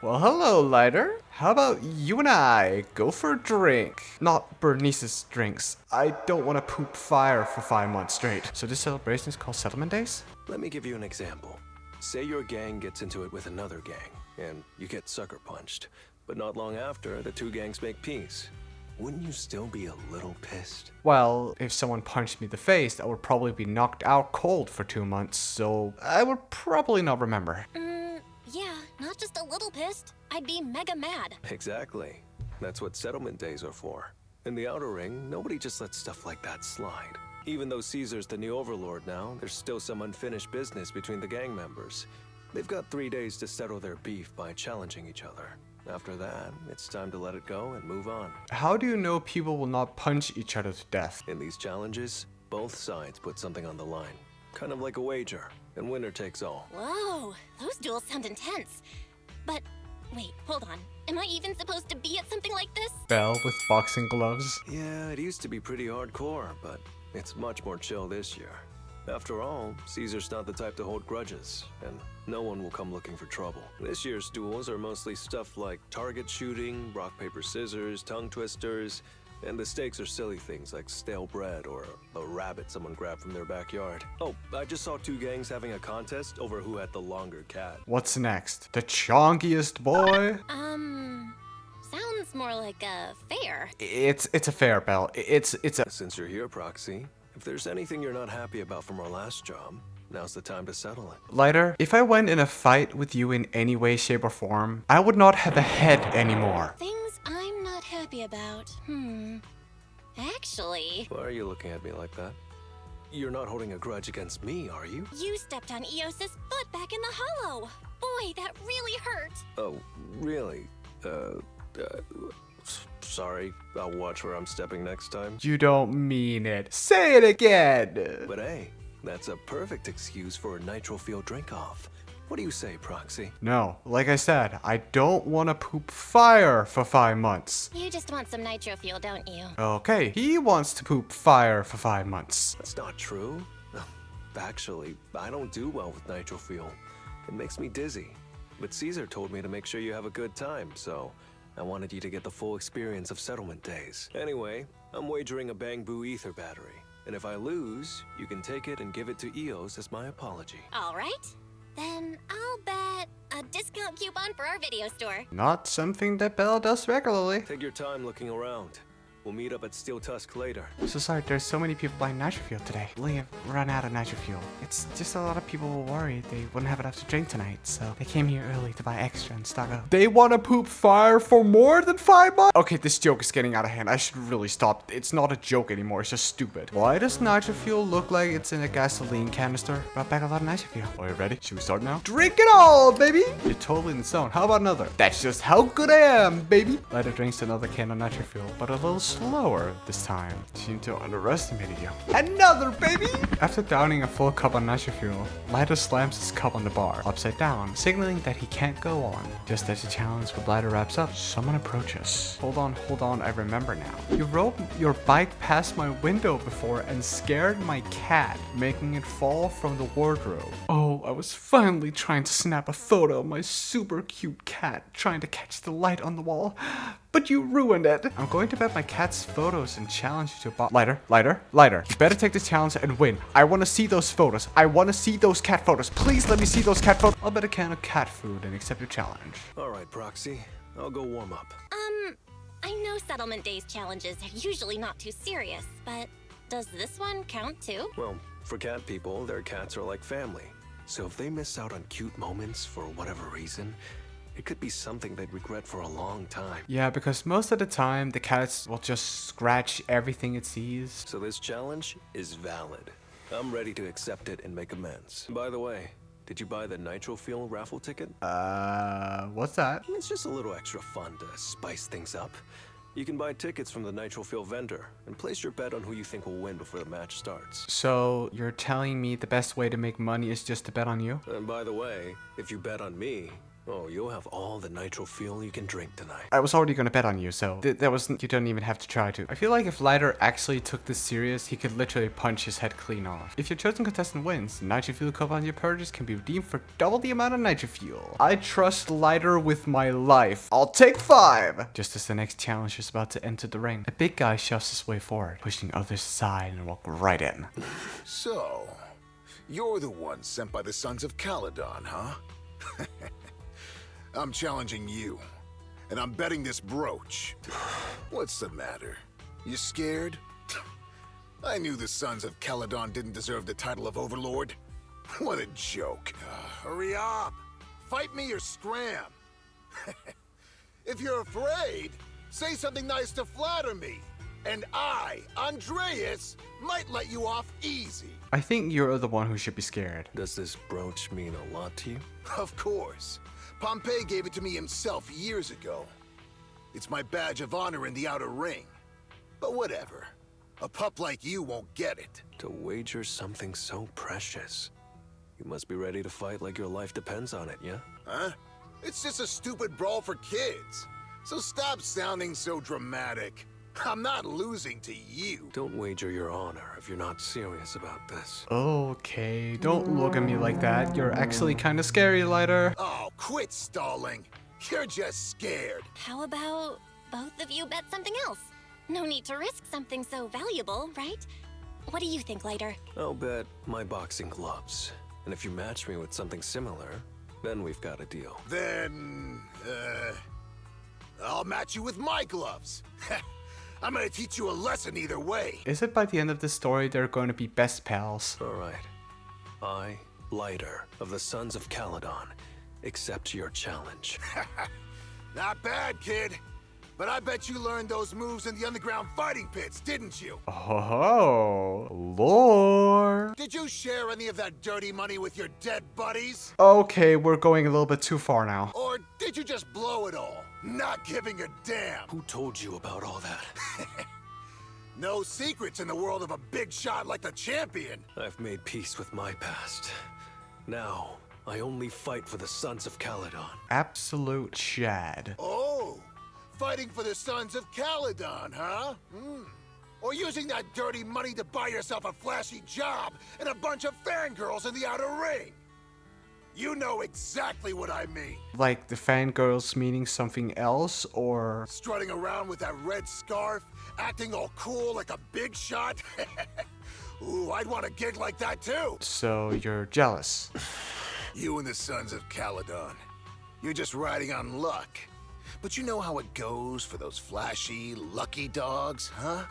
Well, hello, Lighter. How about you and I go for a drink? Not Bernice's drinks. I don't want to poop fire for 5 months straight. So this celebration is called Settlement Days? Let me give you an example. Say your gang gets into it with another gang, and you get sucker punched. But not long after, the two gangs make peace. Wouldn't you still be a little pissed? Well, if someone punched me in the face, I would probably be knocked out cold for 2 months, so I would probably not remember. Yeah, not just a little pissed. I'd be mega mad. Exactly. That's what settlement days are for. In the Outer Ring, nobody just lets stuff like that slide. Even though Caesar's the new overlord now, there's still some unfinished business between the gang members. They've got 3 days to settle their beef by challenging each other. After that, it's time to let it go and move on. How do you know people will not punch each other to death? In these challenges, both sides put something on the line. Kind of like a wager, and winner takes all. Whoa, those duels sound intense. But wait, hold on. Am I even supposed to be at something like this? Belle with boxing gloves? Yeah, it used to be pretty hardcore, but it's much more chill this year. After all, Caesar's not the type to hold grudges, and no one will come looking for trouble. This year's duels are mostly stuff like target shooting, rock, paper, scissors, tongue twisters, and the stakes are silly things like stale bread or a rabbit someone grabbed from their backyard. Oh, I just saw 2 gangs having a contest over who had the longer cat. What's next? The chonkiest boy? Sounds more like a fair. It's a fair, Belle. It's a... Since you're here, Proxy, if there's anything you're not happy about from our last job, now's the time to settle it. Lighter, if I went in a fight with you in any way, shape, or form, I would not have a head anymore. Things I'm not happy about. Actually, Why are you looking at me like that? You're not holding a grudge against me, are you? you stepped on Eos's foot back in the hollow. Boy, that really hurt. Oh, really? Sorry. I'll watch where I'm stepping next time. You don't mean it. Say it again. But hey, that's a perfect excuse for a nitro fuel drink-off. What do you say, Proxy? No, like I said, I don't want to poop fire for 5 months. You just want some nitro fuel, don't you? Okay, he wants to poop fire for 5 months. That's not true. Actually, I don't do well with nitro fuel. It makes me dizzy. But Caesar told me to make sure you have a good time, so I wanted you to get the full experience of settlement days. Anyway, I'm wagering a Bang-Boo ether battery. And if I lose, you can take it and give it to Eos as my apology. All right. Then I'll bet a discount coupon for our video store. Not something that Belle does regularly. Take your time looking around. We'll meet up at Steel Tusk later. So sorry, there's so many people buying nitro fuel today. We have run out of nitro fuel. It's just a lot of people were worried they wouldn't have enough to drink tonight, so they came here early to buy extra and stock up. They want to poop fire for more than 5 months? Okay, this joke is getting out of hand. I should really stop. It's not a joke anymore. It's just stupid. Why does nitro fuel look like it's in a gasoline canister? Brought back a lot of nitro fuel. Are you ready? Should we start now? Drink it all, baby! You're totally in the zone. How about another? That's just how good I am, baby! Lighter drinks another can of nitro fuel, but a little slower this time. Seem to underestimated you. Another, baby! After downing a full cup of nitro fuel, Lighter slams his cup on the bar, upside down, signaling that he can't go on. Just as the challenge with Lighter wraps up, someone approaches. Hold on, I remember now. You rode your bike past my window before and scared my cat, making it fall from the wardrobe. Oh, I was finally trying to snap a photo of my super cute cat, trying to catch the light on the wall. But you ruined it. I'm going to bet my cat's photos and challenge you to Lighter. You better take this challenge and win. I want to see those photos. I want to see those cat photos. Please let me see those cat photos. I'll bet a can of cat food and accept your challenge. All right, Proxy. I'll go warm up. I know Settlement Days challenges are usually not too serious, but does this one count too? Well, for cat people, their cats are like family. So if they miss out on cute moments for whatever reason, it could be something they'd regret for a long time. Yeah, because most of the time, the cats will just scratch everything it sees. So this challenge is valid. I'm ready to accept it and make amends. By the way, did you buy the nitro fuel raffle ticket? What's that? It's just a little extra fun to spice things up. You can buy tickets from the nitro fuel vendor and place your bet on who you think will win before the match starts. So, you're telling me the best way to make money is just to bet on you? And by the way, if you bet on me, Oh, you'll have all the nitro fuel you can drink tonight. I was already gonna bet on you, so that wasn't. You don't even have to try to. I feel like if Lighter actually took this serious, he could literally punch his head clean off. If your chosen contestant wins, the nitro fuel coupon on your purchase can be redeemed for double the amount of nitro fuel. I trust Lighter with my life. I'll take 5. Just as the next challenger is about to enter the ring, a big guy shoves his way forward, pushing others aside and walk right in. So, you're the one sent by the Sons of Caledon, huh? I'm challenging you, and I'm betting this brooch. What's the matter? You scared? I knew the Sons of Caledon didn't deserve the title of Overlord. What a joke. Hurry up! Fight me or scram! If you're afraid, say something nice to flatter me, and I, Andreas, might let you off easy. I think you're the one who should be scared. Does this brooch mean a lot to you? Of course. Pompey gave it to me himself years ago. It's my badge of honor in the outer ring. But whatever. A pup like you won't get it. To wager something so precious. You must be ready to fight like your life depends on it, yeah? Huh? It's just a stupid brawl for kids. So stop sounding so dramatic. I'm not losing to you. Don't wager your honor if you're not serious about this. Okay, don't look at me like that. You're actually kind of scary, Lighter. Oh, quit stalling. You're just scared. How about both of you bet something else? No need to risk something so valuable, right? What do you think, Lighter? I'll bet my boxing gloves. And if you match me with something similar, then we've got a deal. Then, I'll match you with my gloves. I'm gonna teach you a lesson either way. Is it by the end of the story they're going to be best pals? All right. I, Lighter, of the Sons of Caledon, accept your challenge. Not bad, kid. But I bet you learned those moves in the underground fighting pits, didn't you? Oh, lore. Did you share any of that dirty money with your dead buddies? Okay, we're going a little bit too far now. Or did you just blow it all, not giving a damn? Who told you about all that? No secrets in the world of a big shot like the champion. I've made peace with my past. Now, I only fight for the Sons of Caledon. Absolute Chad. Oh, fighting for the Sons of Caledon, huh? Or using that dirty money to buy yourself a flashy job and a bunch of fangirls in the outer ring. You know exactly what I mean. Like the fangirls meaning something else, or... Strutting around with that red scarf, acting all cool like a big shot. Ooh, I'd want a gig like that too. So you're jealous? You and the Sons of Caledon. You're just riding on luck. But you know how it goes for those flashy, lucky dogs, huh?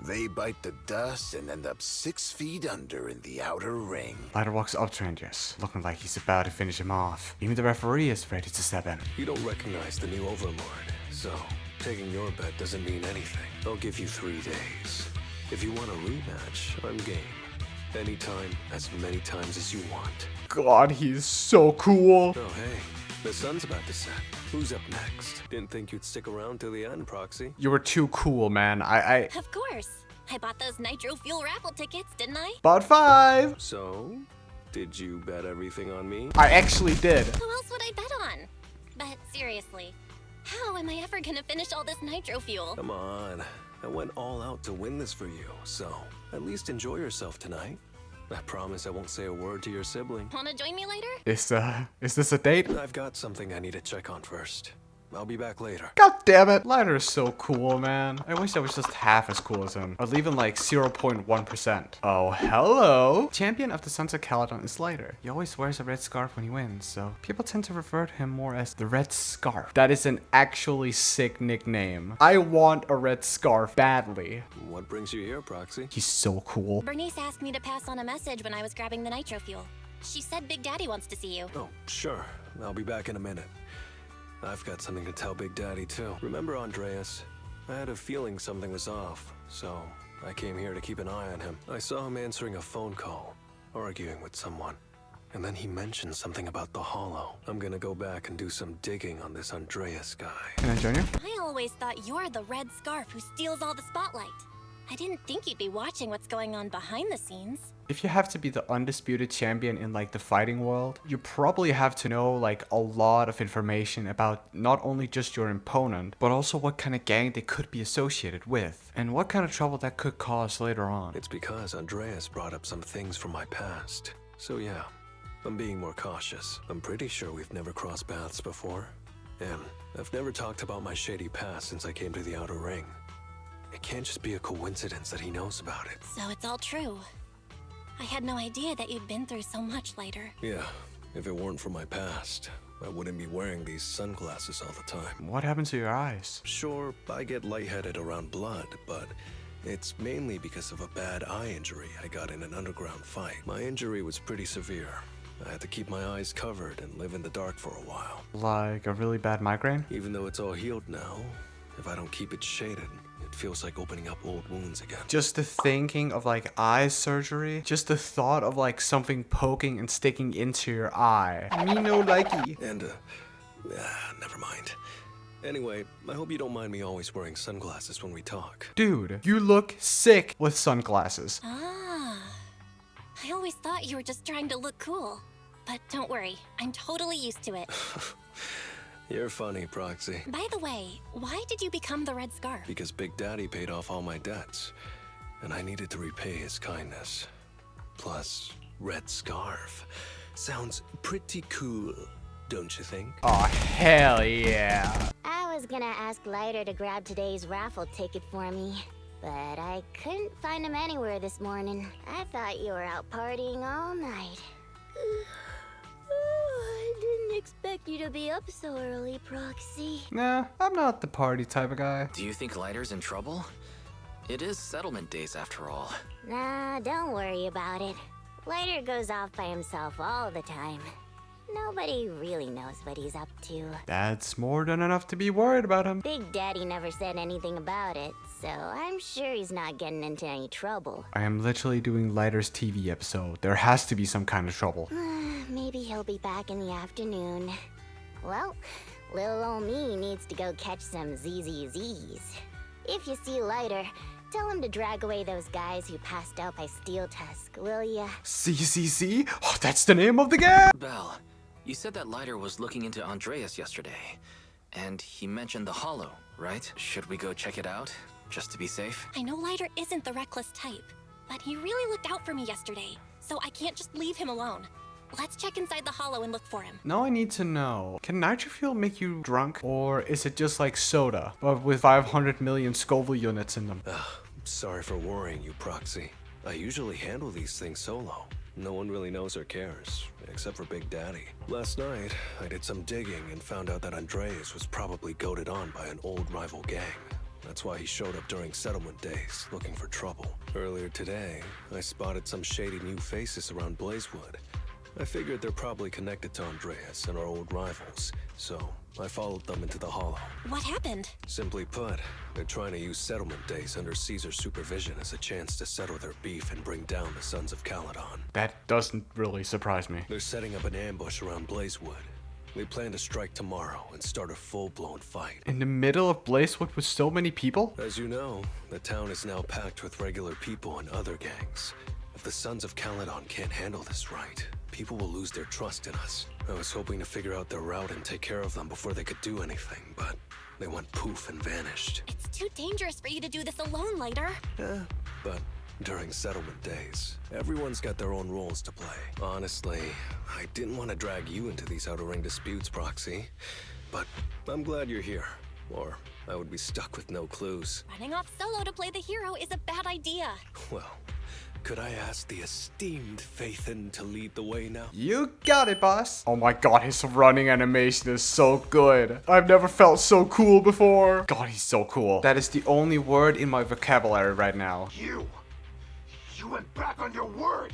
They bite the dust and end up 6 feet under in the outer ring. Lighter walks up to Andreas, looking like he's about to finish him off. Even the referee is ready to step in. You don't recognize the new Overlord, so taking your bet doesn't mean anything. I'll give you 3 days. If you want a rematch, I'm game. Anytime, as many times as you want. God, he's so cool. Oh, hey, the sun's about to set. Who's up next? Didn't think you'd stick around till the end, Proxy. You were too cool, man. Of course. I bought those Nitro Fuel raffle tickets, didn't I? Bought 5. So, did you bet everything on me? I actually did. Who else would I bet on? But seriously, how am I ever gonna finish all this Nitro Fuel? Come on. I went all out to win this for you, so at least enjoy yourself tonight. I promise I won't say a word to your sibling. Wanna join me later? Is this a date? I've got something I need to check on first. I'll be back later. God damn it. Lighter is so cool, man. I wish I was just half as cool as him. Or even like 0.1%. Oh, hello. Champion of the Sons of Caledon is Lighter. He always wears a red scarf when he wins, so people tend to refer to him more as the Red Scarf. That is an actually sick nickname. I want a red scarf badly. What brings you here, Proxy? He's so cool. Bernice asked me to pass on a message when I was grabbing the Nitro Fuel. She said Big Daddy wants to see you. Oh, sure. I'll be back in a minute. I've got something to tell Big Daddy, too. Remember Andreas? I had a feeling something was off, so I came here to keep an eye on him. I saw him answering a phone call, arguing with someone. And then he mentioned something about the Hollow. I'm gonna go back and do some digging on this Andreas guy. Can I join you? I always thought you're the Red Scarf who steals all the spotlight. I didn't think you'd be watching what's going on behind the scenes. If you have to be the undisputed champion in like the fighting world, you probably have to know like a lot of information about not only just your opponent, but also what kind of gang they could be associated with, and what kind of trouble that could cause later on. It's because Andreas brought up some things from my past. So yeah, I'm being more cautious. I'm pretty sure we've never crossed paths before. And I've never talked about my shady past since I came to the Outer Ring. It can't just be a coincidence that he knows about it. So it's all true. I had no idea that you'd been through so much later. Yeah, if it weren't for my past, I wouldn't be wearing these sunglasses all the time. What happened to your eyes? Sure, I get lightheaded around blood, but it's mainly because of a bad eye injury I got in an underground fight. My injury was pretty severe. I had to keep my eyes covered and live in the dark for a while. Like a really bad migraine? Even though it's all healed now, if I don't keep it shaded, it feels like opening up old wounds again. Just the thinking of like eye surgery, just the thought of like something poking and sticking into your eye. Me no likey. And, never mind. Anyway, I hope you don't mind me always wearing sunglasses when we talk. Dude, you look sick with sunglasses. Ah. I always thought you were just trying to look cool. But don't worry, I'm totally used to it. You're funny, Proxy. By the way, why did you become the Red Scarf? Because Big Daddy paid off all my debts, and I needed to repay his kindness. Plus, Red Scarf sounds pretty cool, don't you think? Oh, hell yeah. I was gonna ask Lighter to grab today's raffle ticket for me, but I couldn't find him anywhere this morning. I thought you were out partying all night. I didn't expect you to be up so early, Proxy. Nah, I'm not the party type of guy. Do you think Lighter's in trouble? It is settlement days after all. Nah, don't worry about it. Lighter goes off by himself all the time. Nobody really knows what he's up to. That's more than enough to be worried about him. Big Daddy never said anything about it, so I'm sure he's not getting into any trouble. I am literally doing Lighter's TV episode. There has to be some kind of trouble. Maybe he'll be back in the afternoon. Well, little ol' me needs to go catch some ZZZs. If you see Lighter, tell him to drag away those guys who passed out by Steel Tusk, will ya? CCC? Oh, that's the name of the game! Belle, you said that Lighter was looking into Andreas yesterday, and he mentioned the Hollow, right? Should we go check it out, just to be safe? I know Lighter isn't the reckless type, but he really looked out for me yesterday, so I can't just leave him alone. Let's check inside the Hollow and look for him. Now I need to know, can nitro fuel make you drunk? Or is it just like soda, but with 500 million Scoville units in them? Sorry for worrying you, Proxy. I usually handle these things solo. No one really knows or cares, except for Big Daddy. Last night, I did some digging and found out that Andreas was probably goaded on by an old rival gang. That's why he showed up during settlement days, looking for trouble. Earlier today, I spotted some shady new faces around Blazewood. I figured they're probably connected to Andreas and our old rivals, so I followed them into the Hollow. What happened? Simply put, they're trying to use settlement days under Caesar's supervision as a chance to settle their beef and bring down the Sons of Caledon. That doesn't really surprise me. They're setting up an ambush around Blazewood. They plan to strike tomorrow and start a full-blown fight. In the middle of Blazewood with so many people? As you know, the town is now packed with regular people and other gangs. If the Sons of Caledon can't handle this right, people will lose their trust in us. I was hoping to figure out their route and take care of them before they could do anything, but they went poof and vanished. It's too dangerous for you to do this alone, Lighter. But during settlement days, everyone's got their own roles to play. Honestly, I didn't want to drag you into these Outer Ring disputes, Proxy, but I'm glad you're here, or I would be stuck with no clues. Running off solo to play the hero is a bad idea. Well, could I ask the esteemed Phaethon to lead the way now? You got it, boss. Oh my god, his running animation is so good. I've never felt so cool before. God, he's so cool. That is the only word in my vocabulary right now. You went back on your word.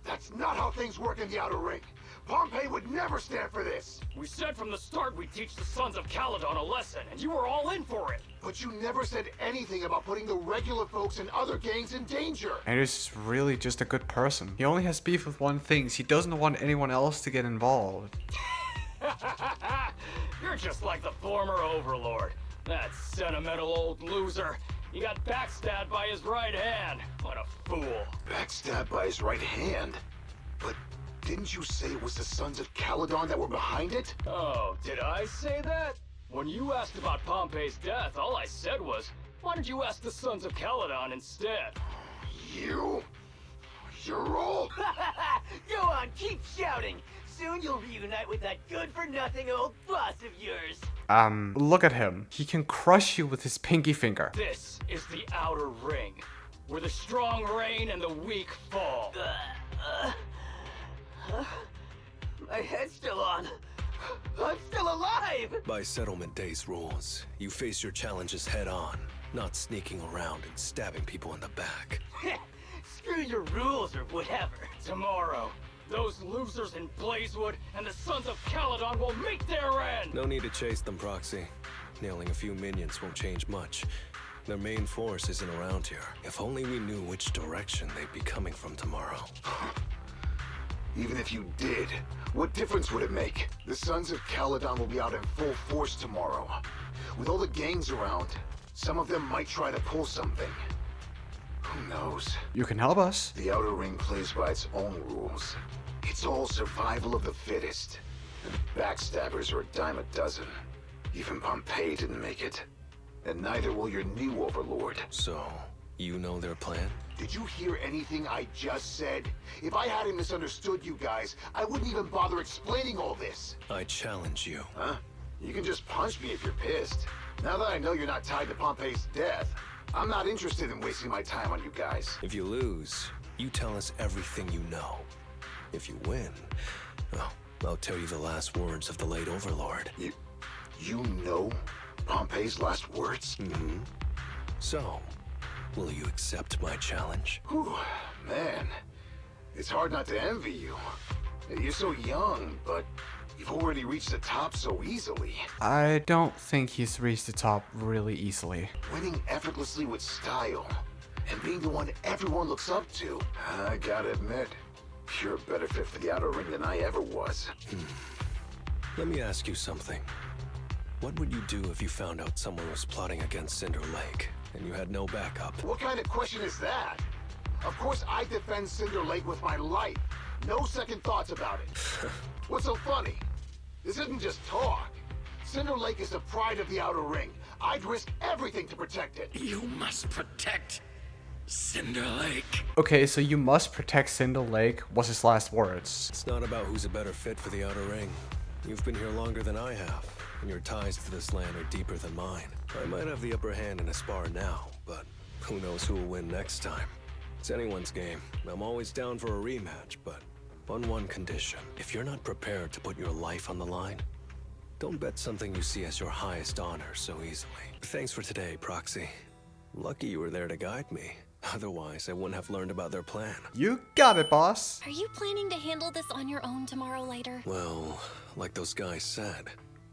That's not how things work in the Outer Ring. Pompey would never stand for this. We said from the start we'd teach the Sons of Caledon a lesson, and you were all in for it. But you never said anything about putting the regular folks and other gangs in danger. And he's really just a good person. He only has beef with one thing. He doesn't want anyone else to get involved. You're just like the former Overlord. That sentimental old loser. He got backstabbed by his right hand. What a fool. Backstabbed by his right hand? But didn't you say it was the Sons of Caledon that were behind it? Oh, did I say that? When you asked about Pompey's death, all I said was, why don't you ask the Sons of Caledon instead? You? You're all... Go on, keep shouting. Soon you'll reunite with that good-for-nothing old boss of yours. Look at him. He can crush you with his pinky finger. This is the outer ring, where the strong reign and the weak fall. My head's still on. I'm still alive! By Settlement Day's rules, you face your challenges head on, not sneaking around and stabbing people in the back. Screw your rules or whatever. Tomorrow, those losers in Blazewood and the Sons of Caledon will meet their end! No need to chase them, Proxy. Nailing a few minions won't change much. Their main force isn't around here. If only we knew which direction they'd be coming from tomorrow. Even if you did, what difference would it make? The Sons of Caledon will be out in full force tomorrow. With all the gangs around, some of them might try to pull something. Who knows? You can help us. The Outer Ring plays by its own rules. It's all survival of the fittest. And backstabbers are a dime a dozen. Even Pompey didn't make it. And neither will your new overlord. So, you know their plan? Did you hear anything I just said? If I hadn't misunderstood you guys, I wouldn't even bother explaining all this. I challenge you. Huh? You can just punch me if you're pissed. Now that I know you're not tied to Pompey's death, I'm not interested in wasting my time on you guys. If you lose, you tell us everything you know. If you win, well, I'll tell you the last words of the late overlord. You know Pompey's last words? Mm-hmm. So, will you accept my challenge? Whew, man. It's hard not to envy you. You're so young, but you've already reached the top so easily. I don't think he's reached the top really easily. Winning effortlessly with style, and being the one everyone looks up to. I gotta admit, you're a better fit for the Outer Ring than I ever was. Let me ask you something. What would you do if you found out someone was plotting against Cinder Lake, and you had no backup? What kind of question is that? Of course I defend Cinder Lake with my life. No second thoughts about it. What's so funny? This isn't just talk. Cinder Lake is the pride of the Outer Ring. I'd risk everything to protect it. You must protect Cinder Lake. Okay, so you must protect Cinder Lake was his last words. It's not about who's a better fit for the Outer Ring. You've been here longer than I have, and your ties to this land are deeper than mine. I might have the upper hand in a spar now, but who knows who will win next time. It's anyone's game. I'm always down for a rematch, but on one condition. If you're not prepared to put your life on the line, don't bet something you see as your highest honor so easily. Thanks for today, Proxy. Lucky you were there to guide me. Otherwise, I wouldn't have learned about their plan. You got it, boss. Are you planning to handle this on your own tomorrow later? Well, like those guys said,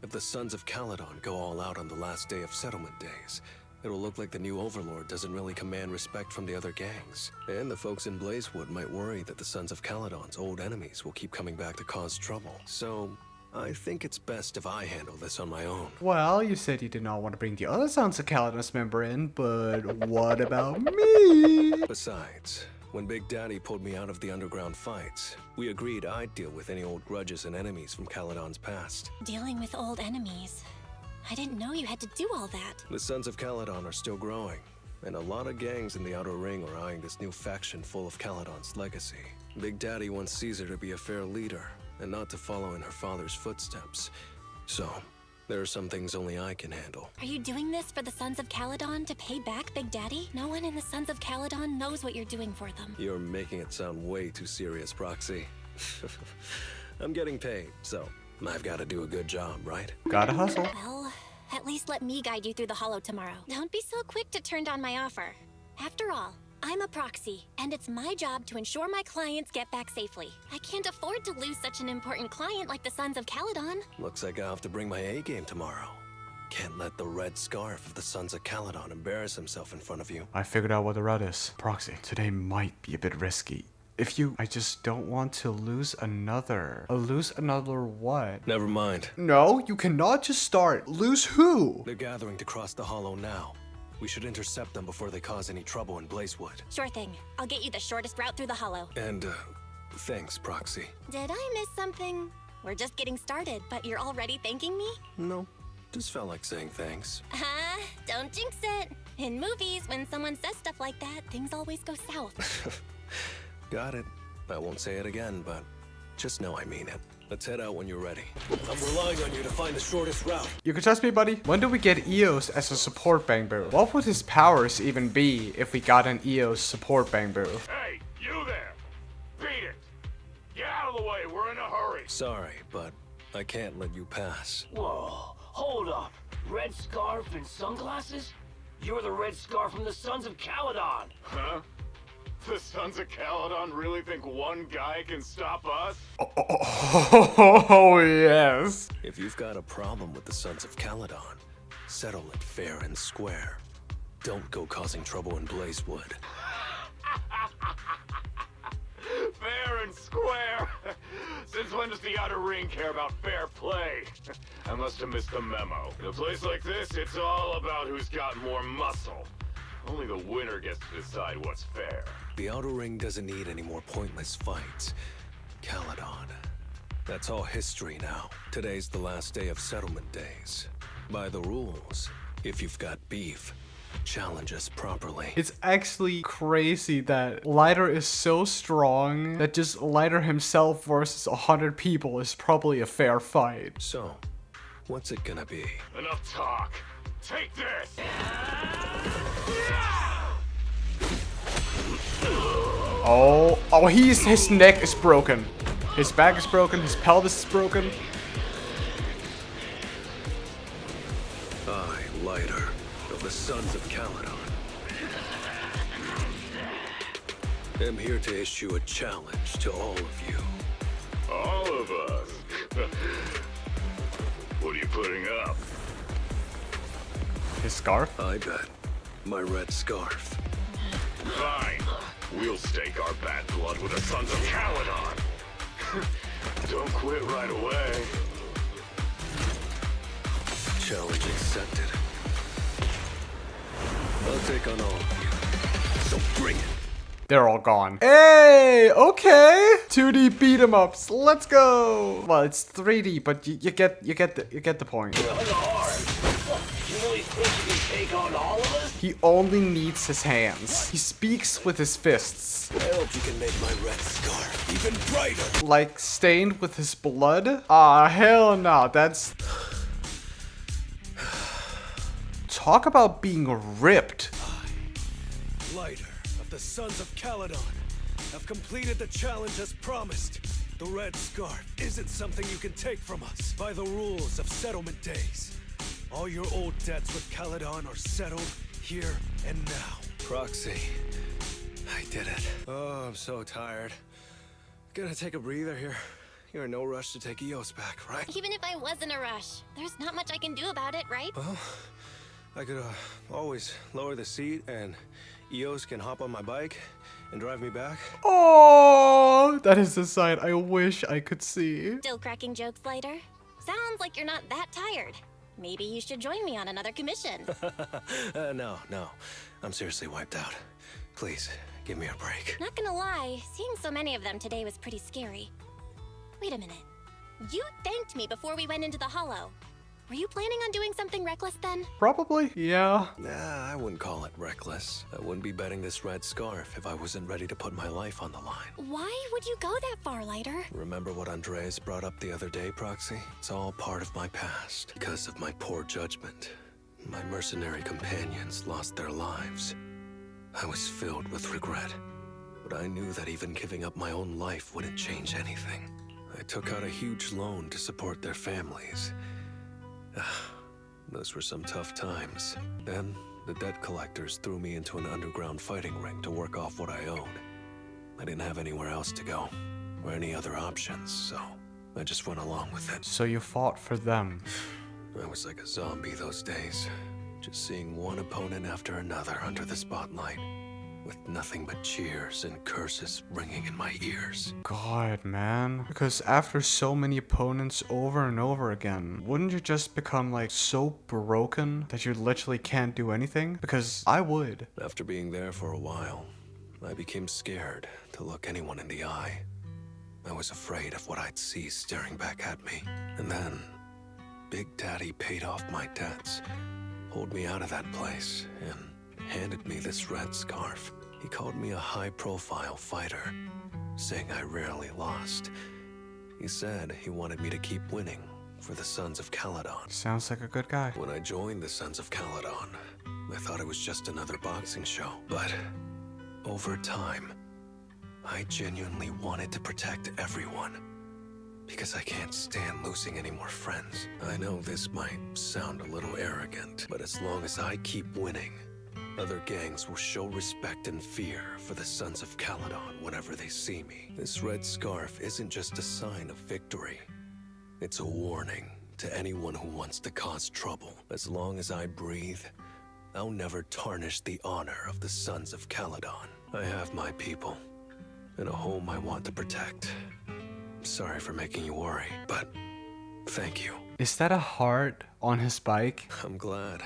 if the Sons of Caledon go all out on the last day of Settlement Days, it'll look like the new Overlord doesn't really command respect from the other gangs. And the folks in Blazewood might worry that the Sons of Caledon's old enemies will keep coming back to cause trouble. So, I think it's best if I handle this on my own. Well, you said you did not want to bring the other Sons of Caledon's member in, but what about me? Besides, when Big Daddy pulled me out of the underground fights, we agreed I'd deal with any old grudges and enemies from Caledon's past. Dealing with old enemies. I didn't know you had to do all that. The Sons of Caledon are still growing, and a lot of gangs in the Outer Ring are eyeing this new faction full of Caledon's legacy. Big Daddy wants Caesar to be a fair leader, and not to follow in her father's footsteps. So, there are some things only I can handle. Are you doing this for the Sons of Caledon to pay back Big Daddy? No one in the Sons of Caledon knows what you're doing for them. You're making it sound way too serious, Proxy. I'm getting paid, so I've got to do a good job, right? Gotta hustle. Well, at least let me guide you through the hollow tomorrow. Don't be so quick to turn down my offer. After all, I'm a proxy, and it's my job to ensure my clients get back safely. I can't afford to lose such an important client like the Sons of Caledon. Looks like I'll have to bring my A-game tomorrow. Can't let the red scarf of the Sons of Caledon embarrass himself in front of you. I figured out what the route is. Proxy, today might be a bit risky. I just don't want to lose another. Lose another what? Never mind. No, you cannot just start. Lose who? They're gathering to cross the hollow now. We should intercept them before they cause any trouble in Blazewood. Sure thing. I'll get you the shortest route through the hollow. And, thanks, Proxy. Did I miss something? We're just getting started, but you're already thanking me? No, just felt like saying thanks. Don't jinx it. In movies, when someone says stuff like that, things always go south. Got it. I won't say it again, but just know I mean it. Let's head out when you're ready. I'm relying on you to find the shortest route. You can trust me, buddy. When do we get Eos as a support Bangbu? What would his powers even be if we got an Eos support Bangbu? Hey, you there! Beat it! Get out of the way, we're in a hurry! Sorry, but I can't let you pass. Whoa, hold up. Red scarf and sunglasses? You're the red scarf from the Sons of Caledon. Huh? The Sons of Caledon really think one guy can stop us? Oh, yes. If you've got a problem with the Sons of Caledon, settle it fair and square. Don't go causing trouble in Blazewood. Fair and square? Since when does the Outer Ring care about fair play? I must have missed the memo. In a place like this, it's all about who's got more muscle. Only the winner gets to decide what's fair. The Outer Ring doesn't need any more pointless fights. Caledon. That's all history now. Today's the last day of settlement days. By the rules, if you've got beef, challenge us properly. It's actually crazy that Lighter is so strong that just Lighter himself versus 100 people is probably a fair fight. So, what's it gonna be? Enough talk. Take this! Oh, his neck is broken. His back is broken, his pelvis is broken. I, Lighter, of the Sons of Caledon, am here to issue a challenge to all of you. All of us? What are you putting up? His scarf? I bet. My red scarf. Fine. We'll stake our bad blood with the Sons of Caledon. Don't quit right away. Challenge accepted. I'll take on all of you. So bring it. They're all gone. Hey, okay. 2D beat 'em ups. Let's go. Well, it's 3D, but you get the point. You really think you can take on all of us? He only needs his hands. He speaks with his fists. I hope you can make my red scarf even brighter. Like stained with his blood? Ah, hell no. That's... Talk about being ripped. Lighter of the Sons of Caledon have completed the challenge as promised. The red scarf isn't something you can take from us by the rules of settlement days. All your old debts with Caledon are settled here and now. Proxy, I did it. Oh, I'm so tired. Gonna take a breather here. You're in no rush to take Eos back, right? Even if I was in a rush, there's not much I can do about it, right? Well, I could always lower the seat and Eos can hop on my bike and drive me back. Oh, that is a sight I wish I could see. Still cracking jokes later? Sounds like you're not that tired. Maybe you should join me on another commission. No. I'm seriously wiped out. Please, give me a break. Not gonna lie, seeing so many of them today was pretty scary. Wait a minute. You thanked me before we went into the hollow. Were you planning on doing something reckless then? Probably, yeah. Nah, I wouldn't call it reckless. I wouldn't be betting this red scarf if I wasn't ready to put my life on the line. Why would you go that far, Lighter? Remember what Andreas brought up the other day, Proxy? It's all part of my past. Because of my poor judgment, my mercenary companions lost their lives. I was filled with regret, but I knew that even giving up my own life wouldn't change anything. I took out a huge loan to support their families. Those were some tough times. Then, the debt collectors threw me into an underground fighting ring to work off what I owed. I didn't have anywhere else to go, or any other options, so I just went along with it. So you fought for them. I was like a zombie those days, just seeing one opponent after another under the spotlight. with nothing but cheers and curses ringing in my ears. God, man. Because after so many opponents over and over again, wouldn't you just become like so broken that you literally can't do anything? Because I would. After being there for a while, I became scared to look anyone in the eye. I was afraid of what I'd see staring back at me. And then, Big Daddy paid off my debts, pulled me out of that place, and handed me this red scarf. He called me a high-profile fighter, saying I rarely lost. He said he wanted me to keep winning for the Sons of Caledon. Sounds like a good guy. When I joined the Sons of Caledon, I thought it was just another boxing show. But over time, I genuinely wanted to protect everyone. Because I can't stand losing any more friends. I know this might sound a little arrogant, but as long as I keep winning, other gangs will show respect and fear for the Sons of Caledon whenever they see me. This red scarf isn't just a sign of victory. It's a warning to anyone who wants to cause trouble. As long as I breathe, I'll never tarnish the honor of the Sons of Caledon. I have my people, and a home I want to protect. Sorry for making you worry, but thank you. Is that a heart on his bike? I'm glad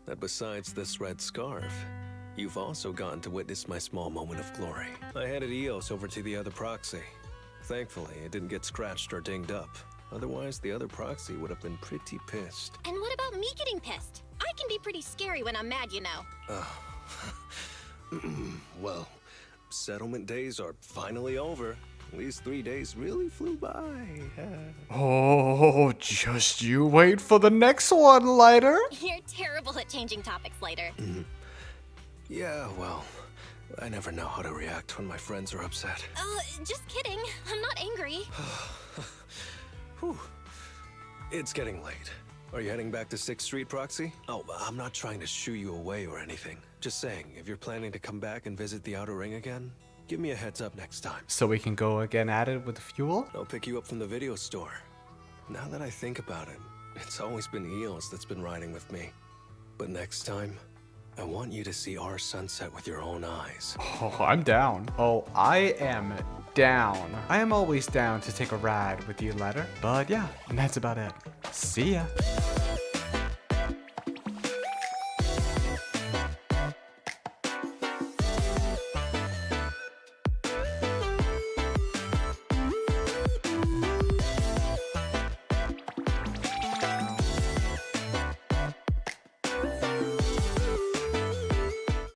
that besides this red scarf, you've also gotten to witness my small moment of glory. I handed Eos over to the other proxy. Thankfully, it didn't get scratched or dinged up. Otherwise, the other proxy would have been pretty pissed. And what about me getting pissed? I can be pretty scary when I'm mad, you know. Well, settlement days are finally over. These 3 days really flew by. Oh, just you wait for the next one, Lighter. You're terrible at changing topics later. Yeah, well, I never know how to react when my friends are upset. Just kidding. I'm not angry. Whew. It's getting late. Are you heading back to 6th Street, Proxy? Oh, I'm not trying to shoo you away or anything. Just saying, if you're planning to come back and visit the Outer Ring again, give me a heads up next time. So we can go again at it with the fuel? I'll pick you up from the video store. Now that I think about it, it's always been Eos that's been riding with me. But next time, I want you to see our sunset with your own eyes. Oh, I'm down. Oh, I am down. I am always down to take a ride with you, Lighter. But yeah, and that's about it. See ya.